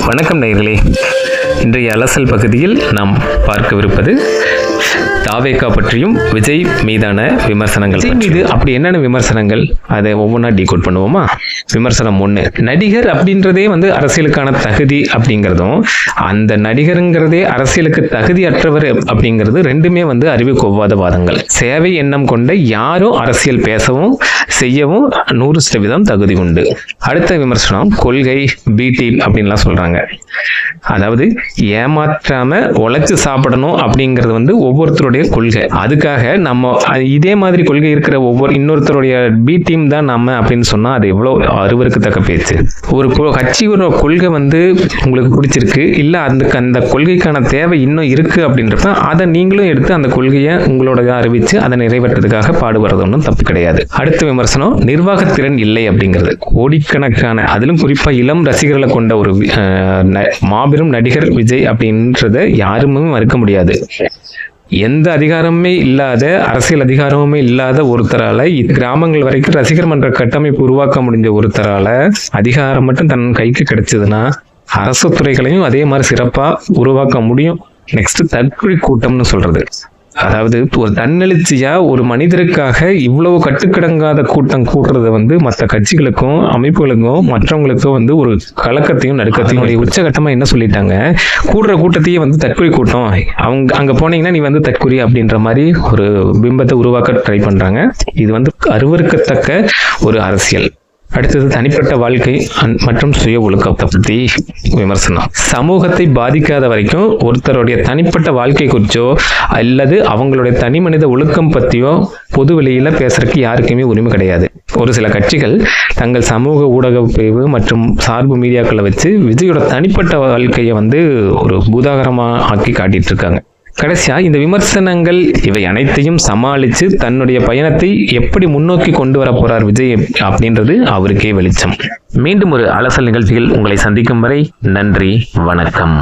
வணக்கம் நேயர்களே. இன்றைய அலசல் பகுதியில் நாம் பார்க்கவிருப்பது தாவேகா பற்றியும் விஜய் மீதான விமர்சனங்கள். மீது அப்படி என்னென்ன விமர்சனங்கள், அதை ஒவ்வொன்றா டீகோட் பண்ணுவோமா? விமர்சனம் 1, நடிகர் அப்படின்றதே அரசியலுக்கான தகுதி அப்படிங்கிறதும், அந்த நடிகருங்கிறதே அரசியலுக்கு தகுதி அற்றவர் அப்படிங்கிறது ரெண்டுமே அறிவுக்கு ஒவ்வாத வாதங்கள். சேவை எண்ணம் கொண்ட யாரும் அரசியல் பேசவும் செய்யவும் 100% தகுதி உண்டு. அடுத்த விமர்சனம் கொள்கை, பி டீம் அப்படின்லாம் சொல்றாங்க. அதாவது ஏமாற்றாம உழைச்சு சாப்பிடணும் அப்படிங்கிறது ஒவ்வொருத்தருடைய கொள்கை. அதுக்காக நம்ம இதே மாதிரி கொள்கை இருக்கிற இன்னொருத்தருடைய பி டீம் தான் நம்ம அப்படின்னு சொன்னா அது எவ்வளவு அருவருக்கு தக்க பேச்சு. ஒரு கட்சியோட கொள்கை உங்களுக்கு பிடிச்சிருக்கு, இல்ல அந்த கொள்கைக்கான தேவை இன்னும் இருக்கு அப்படின்றப்ப அதை நீங்களும் எடுத்து அந்த கொள்கையை உங்களோட அறிவிச்சு அதை நிறைவேற்றதுக்காக பாடுபடுறது ஒன்றும் தப்பு கிடையாது. அடுத்த விமர்சனம் நிர்வாகத்திறன் இல்லை அப்படிங்கிறது. கோடிக்கணக்கான, அதிலும் குறிப்பா இளம் ரசிகர்களை கொண்ட ஒரு மாபெரும் நடிகர் விஜய் அப்படின்றத யாருமே மறுக்க முடியாது. எந்த அதிகாரமே இல்லாத, அரசியல் அதிகாரமுமே இல்லாத ஒருத்தரால கிராமங்கள் வரைக்கும் ரசிகர் மன்ற கட்டமைப்பு உருவாக்க முடிஞ்ச ஒருத்தரால அதிகாரம் மட்டும் தன் கைக்கு கிடைச்சதுன்னா அரசு துறைகளையும் அதே மாதிரி சிறப்பா உருவாக்க முடியும். நெக்ஸ்ட் தற்கொலை கூட்டம்னு சொல்றது. அதாவது ஒரு தன்னெழுச்சியா ஒரு மனிதருக்காக இவ்வளவு கட்டுக்கடங்காத கூட்டம் கூட்டுறது மற்ற கட்சிகளுக்கும் அமைப்புகளுக்கும் மற்றவங்களுக்கும் ஒரு கலக்கத்தையும் நடுக்கத்தையும் உச்சகட்டமா என்ன சொல்லிட்டாங்க, கூடுற கூட்டத்தையே தற்கொலை கூட்டம், அங்க போனீங்கன்னா நீ தற்கொலை அப்படின்ற மாதிரி ஒரு பிம்பத்தை உருவாக்க ட்ரை பண்றாங்க. இது அருவருக்கத்தக்க ஒரு அரசியல். அடுத்தது தனிப்பட்ட வாழ்க்கை மற்றும் சுய ஒழுக்கத்தை பற்றி விமர்சனம். சமூகத்தை பாதிக்காத வரைக்கும் ஒருத்தருடைய தனிப்பட்ட வாழ்க்கை குறிச்சோ அல்லது அவங்களுடைய தனி மனித ஒழுக்கம் பற்றியோ பொது வெளியில பேசுறதுக்கு யாருக்குமே உரிமை கிடையாது. ஒரு சில கட்சிகள் தங்கள் சமூக ஊடக பிரிவு மற்றும் சார்பு மீடியாக்களை வச்சு விஜயோட தனிப்பட்ட வாழ்க்கையை ஒரு பூதாகரமா ஆக்கி காட்டிட்டு இருக்காங்க. கடைசியா இந்த விமர்சனங்கள் இவை அனைத்தையும் சமாளித்து தன்னுடைய பயணத்தை எப்படி முன்னோக்கி கொண்டு வர போறார் விஜய் அப்படின்றது அவருக்கே வெளிச்சம். மீண்டும் ஒரு அலசல் நிகழ்ச்சியில் உங்களை சந்திக்கும் வரை நன்றி, வணக்கம்.